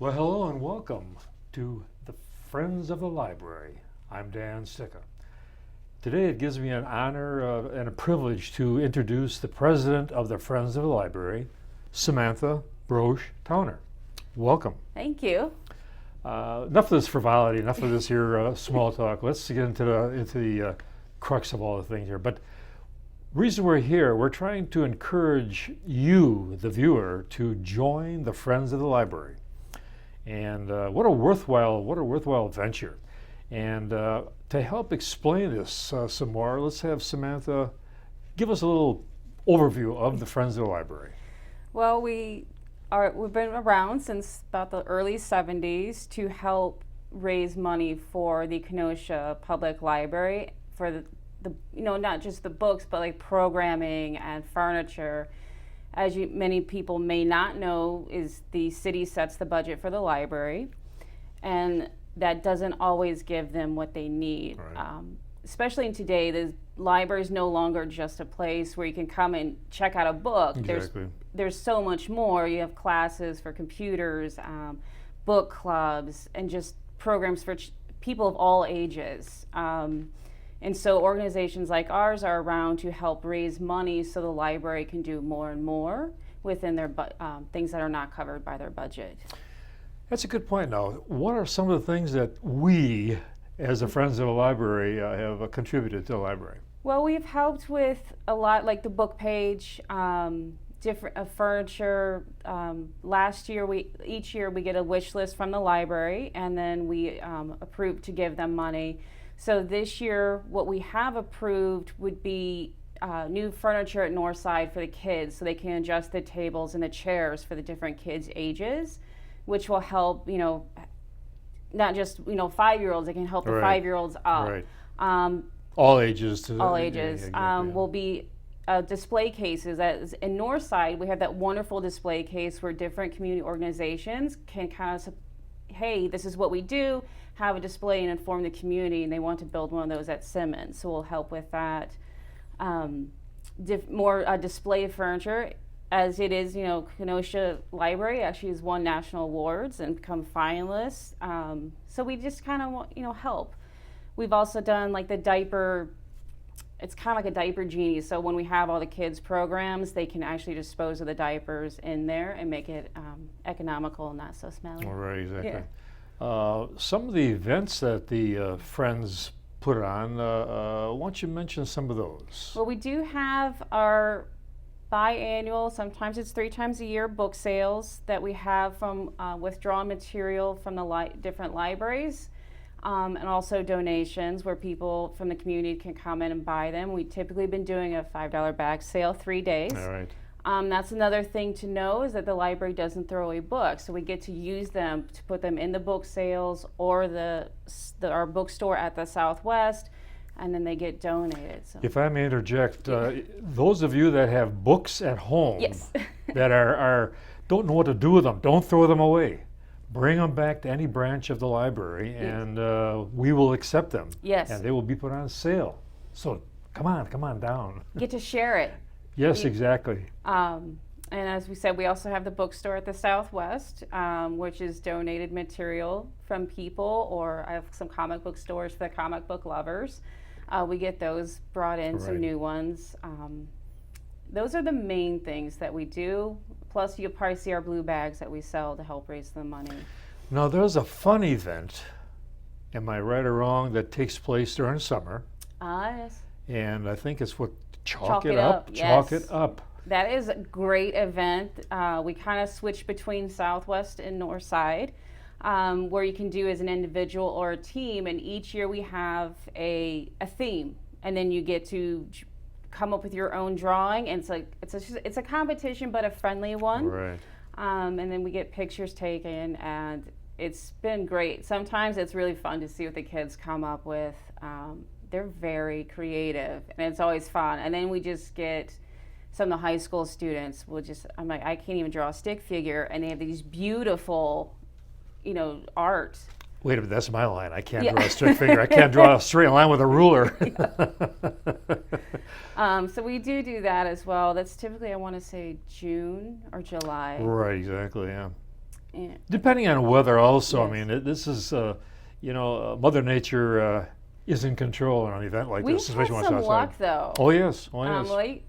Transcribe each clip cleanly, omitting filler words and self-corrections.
Well, hello and welcome to the Friends of the Library. I'm Dan Stika. Today it gives me an honor and a privilege to introduce the president of the Friends of the Library, Samantha Brosch Towner. Welcome. Thank you. Enough of this frivolity, enough of this here small talk. Let's get into the crux of all the things here. But reason we're here, we're trying to encourage you, the viewer, to join the Friends of the Library. And what a worthwhile venture. And to help explain this some more, let's have Samantha give us a little overview of the Friends of the Library. Well, we've been around since about the early 70s to help raise money for the Kenosha Public Library for the not just the books, but like programming and furniture. As many people may not know, is the city sets the budget for the library, and that doesn't always give them what they need. Right. Especially in today, the library is no longer just a place where you can come and check out a book. Exactly. There's so much more. You have classes for computers, book clubs, and just programs for people of all ages. And so organizations like ours are around to help raise money so the library can do more and more within their things that are not covered by their budget. That's a good point. Now, what are some of the things that we, as the Friends of the Library, have contributed to the library? Well, we've helped with a lot, like the book page, different furniture. Each year we get a wish list from the library, and then we approve to give them money. So this year, what we have approved would be new furniture at Northside for the kids, so they can adjust the tables and the chairs for the different kids' ages, which will help, not just 5-years. It can help the 5-year-olds up. Right. All ages. All ages. Yeah. Will be display cases. As in Northside, we have that wonderful display case where different community organizations can kind of, hey, this is what we do, have a display and inform the community, and they want to build one of those at Simmons, so we'll help with that. More display furniture, as it is, Kenosha Library actually has won national awards and become finalists, so we just kind of want, help. We've also done like the diaper, it's kind of like a diaper genie, so when we have all the kids programs, they can actually dispose of the diapers in there and make it economical and not so smelly. All right, exactly. Yeah. Some of the events that the Friends put on, why don't you mention some of those? Well, we do have our biannual, sometimes it's 3 times a year, book sales that we have from withdrawn material from the different libraries, and also donations where people from the community can come in and buy them. We've typically been doing a $5 bag sale 3 days. All right. That's another thing to know, is that the library doesn't throw away books, so we get to use them to put them in the book sales or our bookstore at the Southwest, and then they get donated. So. If I may interject, those of you that have books at home Yes. that are don't know what to do with them, don't throw them away. Bring them back to any branch of the library, and we will accept them. Yes. And they will be put on sale. So come on down. Get to share it. Yes, exactly. And as we said, we also have the bookstore at the Southwest, which is donated material from people, or I have some comic book stores for the comic book lovers. We get those brought in, some new ones. Those are the main things that we do. Plus, you'll probably see our blue bags that we sell to help raise the money. Now, there's a fun event, am I right or wrong, that takes place during summer. Yes. And I think it's what, Chalk It Up. Chalk Yes. It Up. That is a great event. We kind of switch between Southwest and Northside, where you can do as an individual or a team, and each year we have a theme, and then you get to come up with your own drawing, and it's a competition, but a friendly one. Right. And then we get pictures taken, and it's been great. Sometimes it's really fun to see what the kids come up with. They're very creative, and it's always fun. And then we just get some of the high school students I'm like, I can't even draw a stick figure, and they have these beautiful, art. Wait a minute, that's my line. I can't draw a stick figure. I can't draw a straight line with a ruler. So we do that as well. That's typically, I want to say, June or July. Right, exactly, yeah. Yeah. Depending on weather, also. Yes. I mean, this is, Mother Nature is in control in an event like We've this, had especially when it's some outside. luck though. Oh yes, oh yes,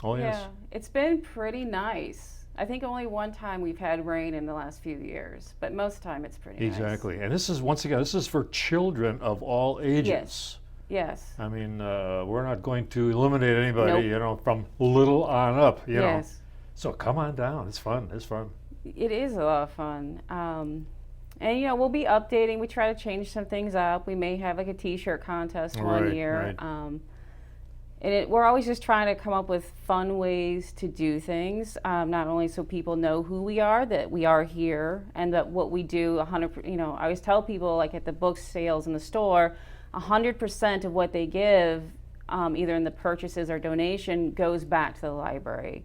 oh yes. Yeah, it's been pretty nice. I think only one time we've had rain in the last few years, but most of the time it's pretty nice. Exactly, and this is once again, this is for children of all ages. Yes. Yes. I mean, we're not going to eliminate anybody, Nope. from little on up, you know. Yes. So come on down. It's fun. It's fun. It is a lot of fun. And we'll be updating. We try to change some things up. We may have like a T-shirt contest one Right, year. right. And we're always just trying to come up with fun ways to do things, not only so people know who we are, that we are here, and that what we do, 100%. I always tell people, like at the book sales in the store, 100% of what they give, either in the purchases or donation, goes back to the library.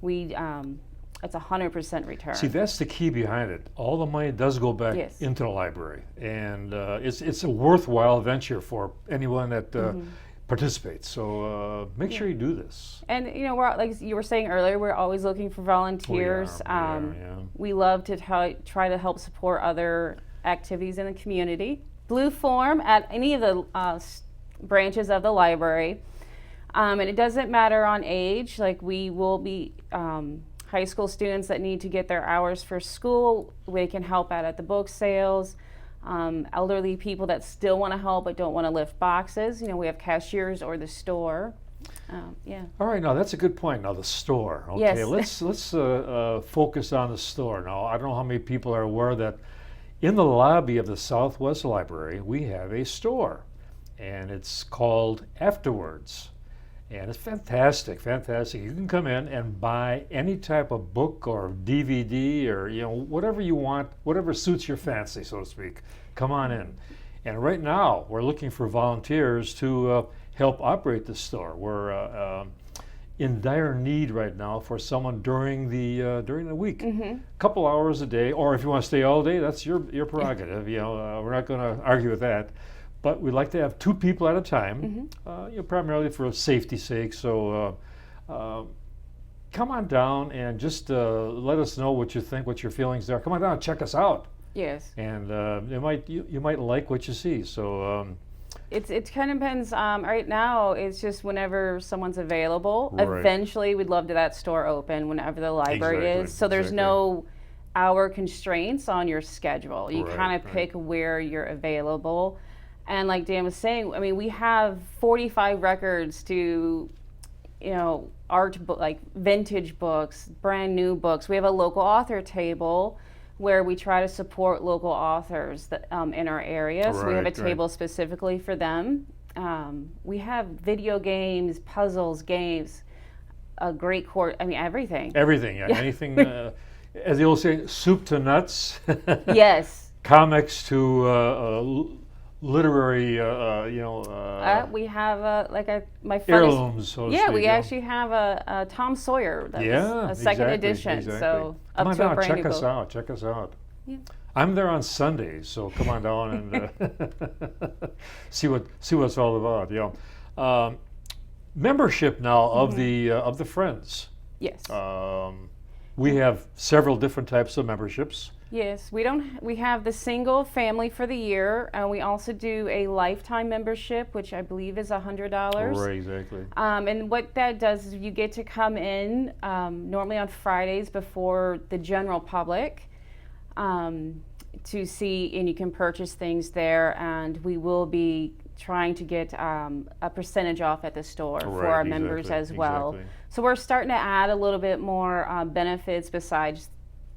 It's 100% return. See, that's the key behind it. All the money does go back Yes. into the library, and it's a worthwhile venture for anyone that participates. So make sure you do this. And we're, like you were saying earlier, we're always looking for volunteers. We are, yeah. We love to try to help support other activities in the community. Blue Form at any of the branches of the library, and it doesn't matter on age. Like we will be high school students that need to get their hours for school. We can help out at the book sales. Elderly people that still want to help but don't want to lift boxes. We have cashiers or the store. Yeah. All right, now that's a good point. Now the store. Okay, Yes. let's focus on the store. Now I don't know how many people are aware that in the lobby of the Southwest Library we have a store, and it's called Afterwards. And it's fantastic, fantastic. You can come in and buy any type of book or DVD or whatever you want, whatever suits your fancy, so to speak. Come on in. And right now we're looking for volunteers to help operate the store. We're in dire need right now for someone during the week, couple hours a day, or if you want to stay all day, that's your prerogative. We're not going to argue with that. But we'd like to have 2 people at a time, primarily for safety's sake. So come on down and just let us know what you think, what your feelings are. Come on down and check us out. Yes. And you might like what you see. So it kind of depends. Right now, it's just whenever someone's available. Right. Eventually, we'd love to that store open whenever the library Exactly, is. So there's exactly. no hour constraints on your schedule. You Right, kind of right. pick where you're available. And like Dan was saying, I mean, we have 45 records to, art book, like vintage books, brand new books. We have a local author table where we try to support local authors that, in our area. So we have a Right, right. table specifically for them. We have video games, puzzles, games, a great court. I mean, everything. everything, anything, as they all say, soup to nuts, Yes. comics to literary, We have my funniest. heirlooms, so to Yeah, speak. we actually have a Tom Sawyer. That was a second exactly, edition. exactly. So Come up on to a down, brand check new us book. out. Check us out. Yeah. I'm there on Sundays, so come on down and see what it's all about. Membership now of the Friends. Yes. We have several different types of memberships. Yes, we have the single family for the year, and we also do a lifetime membership, which I believe is $100. Right, exactly. And what that does is you get to come in normally on Fridays before the general public to see, and you can purchase things there, and we will be trying to get a percentage off at the store for our members as well. Exactly. So we're starting to add a little bit more benefits besides,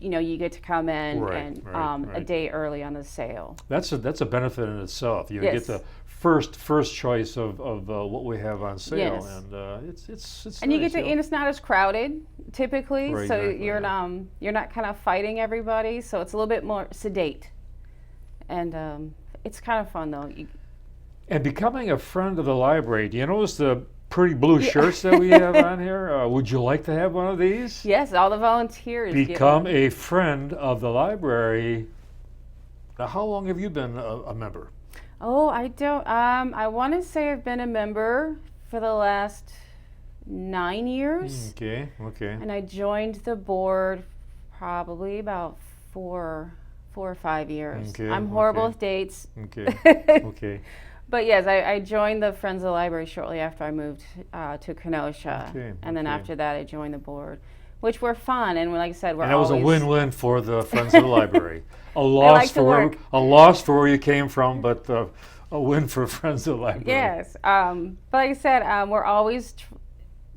you get to come in Right, a right. day early on the sale. That's a benefit in itself. You Yes. get the first choice of what we have on sale, Yes. and it's And you nice, get to, and it's not as crowded typically, Right, so exactly, you're not kind of fighting everybody. So it's a little bit more sedate, and it's kind of fun though. And becoming a friend of the library, do you notice the pretty blue shirts that we have on here? Would you like to have one of these? Yes, all the volunteers get Become one. a friend of the library. Now, how long have you been a member? Oh, I don't. I want to say I've been a member for the last 9 years, Okay. and I joined the board probably about 4 or 5 years. Okay, I'm horrible okay. with dates. Okay. Okay. But yes, I joined the Friends of the Library shortly after I moved to Kenosha. Okay, And then okay. after that, I joined the board, which were fun. And like I said, we're And that was a always win-win for the Friends of the Library. A like to work. loss for where you came from, but a win for Friends of the Library. Yes. But like I said, we're always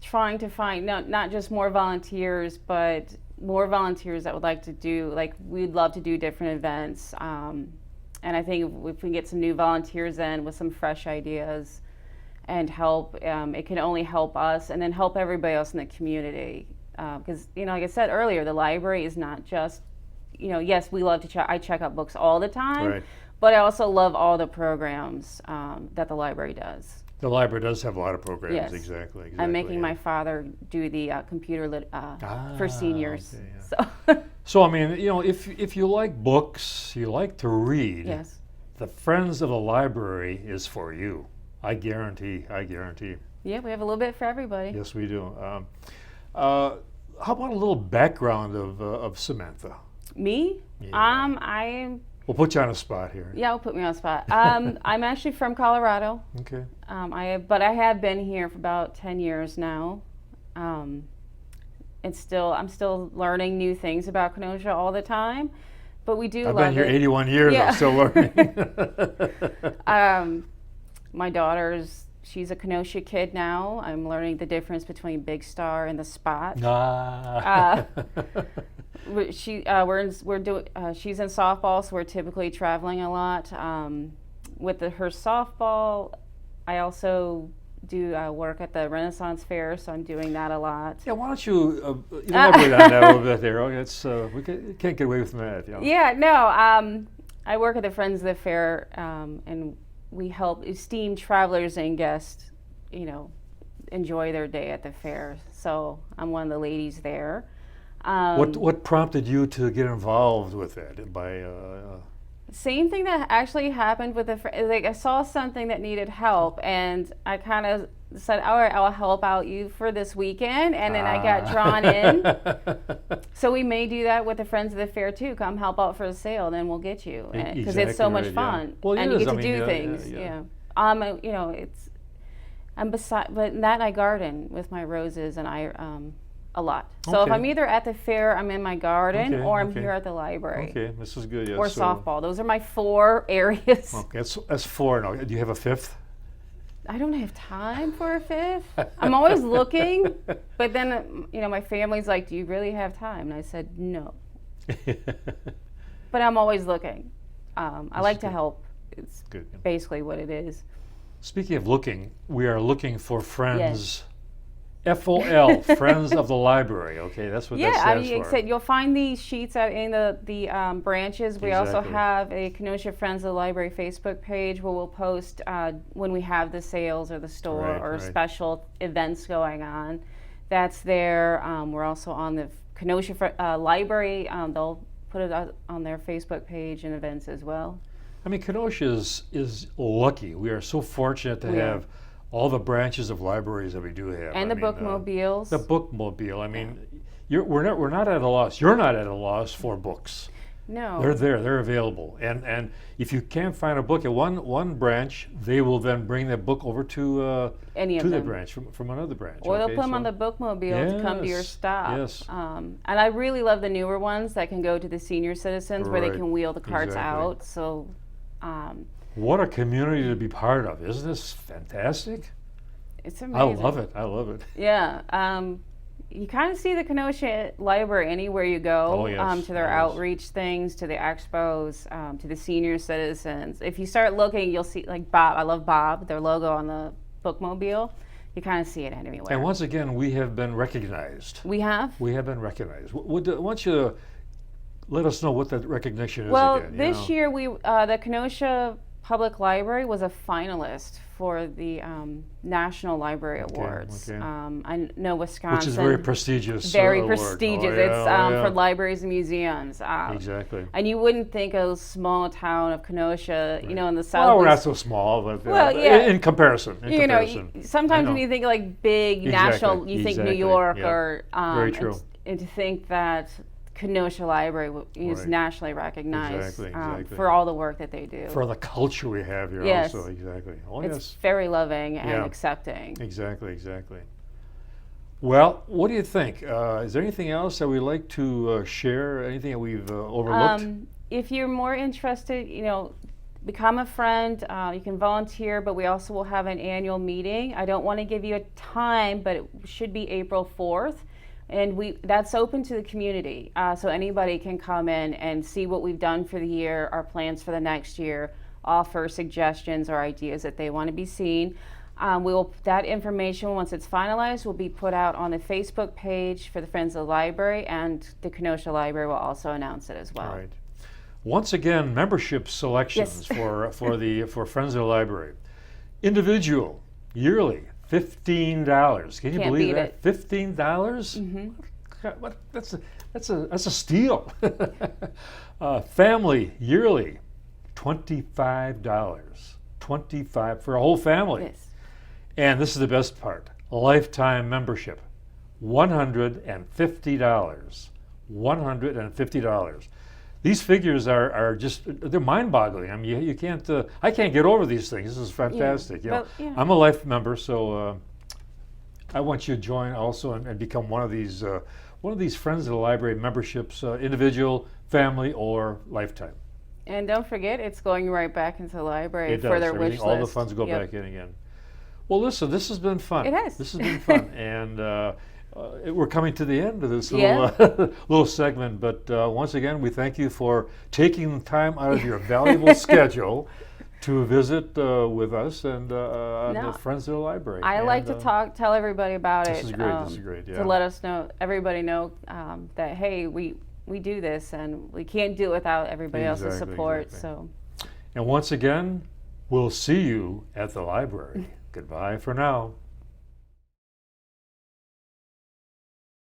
trying to find not just more volunteers, but more volunteers that would like to do, like we'd love to do different events. And I think if we can get some new volunteers in with some fresh ideas and help, it can only help us and then help everybody else in the community. Because, like I said earlier, the library is not just, yes, we love to I check out books all the time, Right. but I also love all the programs that the library does. The library does have a lot of programs. Yes. Exactly. I'm making yeah. my father do the computer for seniors. Okay, yeah. So So I mean, if you like books, you like to read. yes. The Friends of the Library is for you. I guarantee. Yeah, we have a little bit for everybody. Yes, we do. How about a little background of Samantha? Me? Yeah. We'll put you on a spot here. Yeah, I'll put me on the spot. I'm actually from Colorado. Okay. But I have been here for about 10 years now. I'm still learning new things about Kenosha all the time. But we do I've love been here it. 81 years. Yeah. I'm still learning. My she's a Kenosha kid now. I'm learning the difference between Big Star and the Spot. She's in softball, so we're typically traveling a lot. With her softball, I also do work at the Renaissance Fair, so I'm doing that a lot. Yeah, why don't you elaborate on that a little bit there? Okay, we can't get away from that. Yeah, no. I work at the Friends of the Fair, and we help esteemed travelers and guests, enjoy their day at the fair. So I'm one of the ladies there. What prompted you to get involved with that? Same thing that actually happened with I saw something that needed help, and I kind of said, all right, I'll help out you for this weekend, and then I got drawn in. So we may do that with the Friends of the Fair too. Come help out for the sale, then we'll get you, because it's so much fun, yeah. Well, and it you is. get to do things. Yeah. But in that I garden with my roses, and a lot. So if Okay. I'm either at the fair, I'm in my garden, Okay, or I'm okay. here at the library. Okay, this is good. Yeah, Or so, softball. Those are my 4 areas. Okay, that's 4 now. Do you have a 5th? I don't have time for a 5th. I'm always looking, but then my family's like, "Do you really have time?" And I said, "No." But I'm always looking. I like to help. It's Good. basically what it is. Speaking of looking, we are looking for friends. FOL, Friends of the Library. Okay, that's what that stands like I for. said, you'll find these sheets out in the branches. We also Exactly. have a Kenosha Friends of the Library Facebook page where we'll post when we have the sales or the store or Right. special events going on. That's there. We're also on the Kenosha Library. They'll put it on their Facebook page and events as well. I mean, Kenosha is lucky. We are so fortunate to have all the branches of libraries that we do have. And the bookmobiles. The bookmobile. I mean, we're not at a loss. You're not at a loss for books. No. They're there. They're available. And if you can't find a book at one branch, they will then bring that book over to Any of the them. branch from another branch. Or they'll okay? put them on So- the bookmobile to come to your Yes, stop. yes. And I really love the newer ones that can go to the senior citizens where they Right, can wheel the carts exactly. out. So What a community to be part of. Isn't this fantastic? it's I amazing. love it. I love it. Yeah. You kind of see the Kenosha Library anywhere you go. Oh, yes, To their yes. outreach things, to the expos, to the senior citizens. If you start looking, you'll see like Bob. I love Bob. Their logo on the bookmobile. You kind of see it anywhere. And once again, we have been recognized. We have. We have been recognized. Why don't you let us know what that recognition is Well, again? this year the Kenosha Public Library was a finalist for the National Library Awards. okay. I know Wisconsin. Which is very prestigious. Very award. prestigious. Oh, yeah, It's for libraries and museums. Exactly. And you wouldn't think a small town of Kenosha, in the Well, south. we're not so small, but Well, yeah. in comparison. Sometimes I when know. you think like big Exactly, national, you think New exactly, York yeah. or Very true. And to think that Kenosha Library is Right. nationally recognized Exactly. for all the work that they do. For the culture we have here Yes. also, exactly. Oh, It's yes. very loving and Yeah. accepting. Exactly. Well, what do you think? Is there anything else that we'd like to share? Anything that we've overlooked? If you're more interested, become a friend. You can volunteer, but we also will have an annual meeting. I don't want to give you a time, but it should be April 4th. And that's open to the community. So anybody can come in and see what we've done for the year, our plans for the next year, offer suggestions or ideas that they want to be seen. That information, once it's finalized, will be put out on the Facebook page for the Friends of the Library, and the Kenosha Library will also announce it as well. All right. Once again, membership selections Yes. for Friends of the Library. Individual, yearly, $15. Can you Can't believe beat that? it. $15? Mm-hmm. What? That's a steal. Family, yearly, $25. 25 for a whole family. Yes. And this is the best part: lifetime membership, $150. $150. These figures are just, they're mind-boggling. I mean, you can't, I can't get over these things. This is fantastic. You know, Well, yeah. I'm a life member, so I want you to join also and become one of these Friends of the Library memberships, individual, family, or lifetime. And don't forget, it's going right back into the library It for does. their wish Everything, all the list. funds go Yep. back in again. Well, listen, this has been fun. It has. This has been fun, and we're coming to the end of this Yeah. little segment. But once again, we thank you for taking time out of your valuable schedule to visit with us and on No. the Friends of the Library. I like to tell everybody about this it. is great, this is great, yeah. To let us know, everybody know that hey, we do this, and we can't do it without everybody else's Exactly, support. exactly. So. And once again, we'll see you at the library. Goodbye for now.